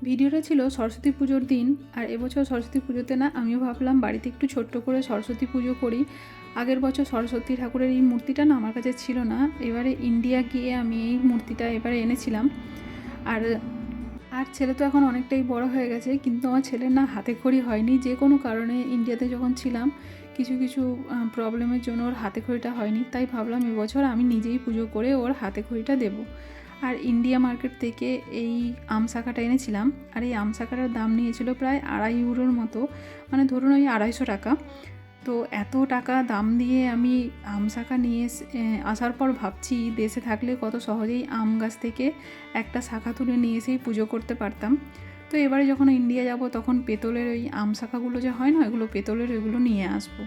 ভিডিওটা ছিল সরস্বতী পুজোর দিন, আর এবছর সরস্বতী পুজোতে না আমিও ভাবলাম বাড়িতে একটু ছোট্ট করে সরস্বতী পুজো করি। আগের বছর সরস্বতী ঠাকুরের এই মূর্তিটা না আমার কাছে ছিল না, এবারে ইন্ডিয়া গিয়ে আমি এই মূর্তিটা এবারে এনেছিলাম। আর আর ছেলে তো এখন অনেকটাই বড় হয়ে গেছে, কিন্তু আমার ছেলের না হাতে খড়ি হয়নি। যে কোনো কারণে ইন্ডিয়াতে যখন ছিলাম কিছু কিছু প্রবলেমের জন্য ওর হাতে খড়িটা হয়নি, তাই ভাবলাম এবছর আমি নিজেই পুজো করে ওর হাতে খড়িটা দেবো। আর ইন্ডিয়া মার্কেট থেকে এই আম শাখাটা এনেছিলাম, আর এই আম শাখাটার দাম নিয়েছিল প্রায় 2.5 ইউরোর মতো, মানে ধরুন ওই 250 টাকা। তো এত টাকা দাম দিয়ে আমি আম শাখা নিয়ে আসার পর ভাবছি দেশে থাকলে কত সহজেই আম গাছ থেকে একটা শাখা তুলে নিয়ে এসেই পুজো করতে পারতাম। তো এবারে যখন ইন্ডিয়া যাব তখন পেতলের ওই আম শাখাগুলো যে হয় না, এগুলো পেতলের, এগুলো নিয়ে আসবো।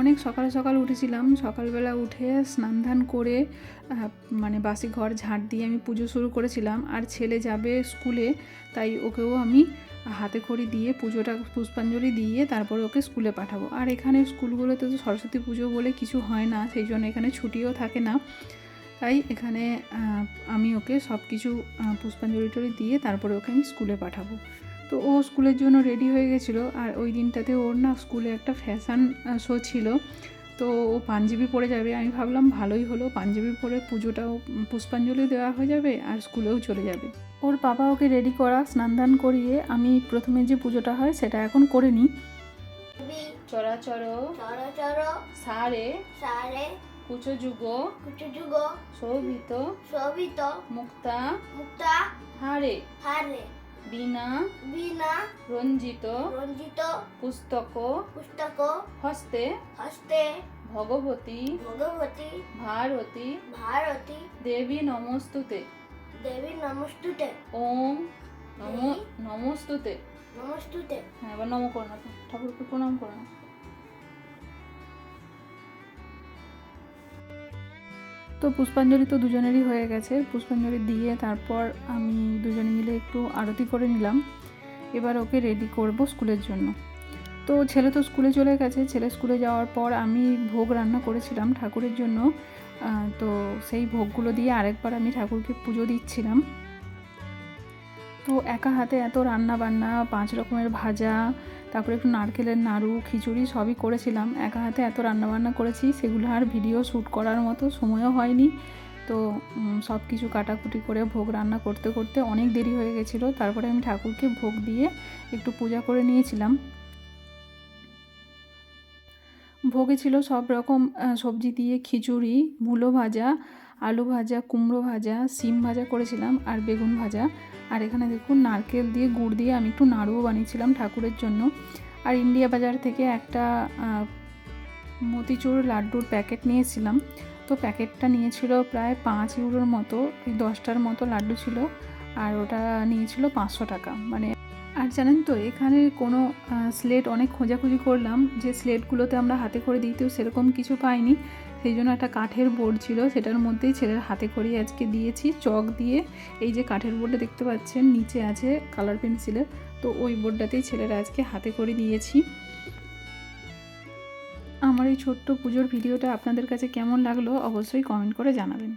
অনেক সকাল সকাল উঠেছিলাম, সকালবেলা উঠে স্নান ধান করে মানে বাসি ঘর ঝাঁট দিয়ে আমি পুজো শুরু করেছিলাম। আর ছেলে যাবে স্কুলে, তাই ওকেও আমি হাতে খড়ি দিয়ে পুজোটা পুষ্পাঞ্জলি দিয়ে তারপরে ওকে স্কুলে পাঠাবো। আর এখানে স্কুলগুলোতে তো সরস্বতী পুজো বলে কিছু হয় না, সেই জন্য এখানে ছুটিও থাকে না, তাই এখানে আমি ওকে সব কিছু পুষ্পাঞ্জলি টলি দিয়ে তারপরে ওকে আমি স্কুলে পাঠাবো। তো ও স্কুলের জন্য রেডি হয়ে গেছিলো। আর ওই দিনটাতে ওর না স্কুলে একটা ফ্যাশন শো ছিল, তো ও পাঞ্জাবি পরে যাবে। আমি ভাবলাম ভালোই হলো, পাঞ্জাবি পরে পুজোটাও পুষ্পাঞ্জলি দেওয়া হয়ে যাবে আর স্কুলেও চলে যাবে। ওর বাবা ওকে রেডি করা, স্নান দান করিয়ে আমি প্রথমে যে পুজোটা হয় সেটা এখন করে নিই। চরাচর চরাচর সারে সারে কুচো যুগ কুচযুগ শোভিত শোভিত মুক্তা মুক্তা হারে হারে বিনা বিনা রঞ্জিত রঞ্জিত পুস্তক পুস্তক হস্তে হস্তে ভগবতী ভগবতী ভারতী ভারতী দেবী নমস্তুতে। দেবী নমস্তুতে ওম নমস্তুতে। নমস্তুতে। হ্যাঁ, এবার নম করো না, ঠাকুরকে প্রণাম করো না। তো পুষ্পাঞ্জলি তো দুজনেরই হয়ে গেছে, পুষ্পাঞ্জলি দিয়ে তারপর আমি দুজনে মিলে একটু আরতি করে নিলাম। এবার ওকে রেডি করব স্কুলের জন্য। তো ছেলে তো স্কুলে চলে গেছে, ছেলে স্কুলে যাওয়ার পর আমি ভোগ রান্না করেছিলাম ঠাকুরের জন্য। তো সেই ভোগগুলো দিয়ে আরেকবার আমি ঠাকুরকে পুজো দিচ্ছিলাম। তো একা হাতে এত রান্না বান্না, 5 রকমের ভাজা, তারপরে একটু নারকেলের নাড়ু, খিচুড়ি সবই করেছিলাম। একা হাতে এত রান্নাবান্না করেছি, সেগুলো আর ভিডিও শ্যুট করার মতো সময়ও হয়নি। তো সব কিছু কাটাকুটি করে ভোগ রান্না করতে করতে অনেক দেরি হয়ে গেছিলো। তারপরে আমি ঠাকুরকে ভোগ দিয়ে একটু পূজা করে নিয়েছিলাম। ভোগে ছিল সব রকম সবজি দিয়ে খিচুড়ি, মূলো ভাজা, আলু ভাজা, কুমড়ো ভাজা, সিম ভাজা করেছিলাম আর বেগুন ভাজা। আর এখানে দেখুন নারকেল দিয়ে গুড় দিয়ে আমি একটু নাড়ুও বানিয়েছিলাম ঠাকুরের জন্য। আর ইন্ডিয়া বাজার থেকে একটা মতিচুর লাড্ডুর প্যাকেট নিয়েছিলাম। তো প্যাকেটটা নিয়েছিল প্রায় 5 ইউরোর মতো, এই 10টার মতো লাড্ডু ছিল, আর ওটা নিয়েছিল 500 টাকা। মানে আর জানেন তো এখানে কোনো স্লেট অনেক খোঁজাখুঁজি করলাম, যে স্লেটগুলোতে আমরা হাতে করে দিই, তো সেরকম কিছু পাইনি। সেই জন্য একটা কাঠের বোর্ড ছিল, সেটার মধ্যেই ছেলের হাতে করে আজকে দিয়েছি চক দিয়ে। এই যে কাঠের বোর্ডটা দেখতে পাচ্ছেন, নিচে আছে কালার পেন্সিলের, তো ওই বোর্ডটাতেই ছেলের আজকে হাতে করে দিয়েছি। আমার এই ছোট্ট পুজোর ভিডিওটা আপনাদের কাছে কেমন লাগলো অবশ্যই কমেন্ট করে জানাবেন।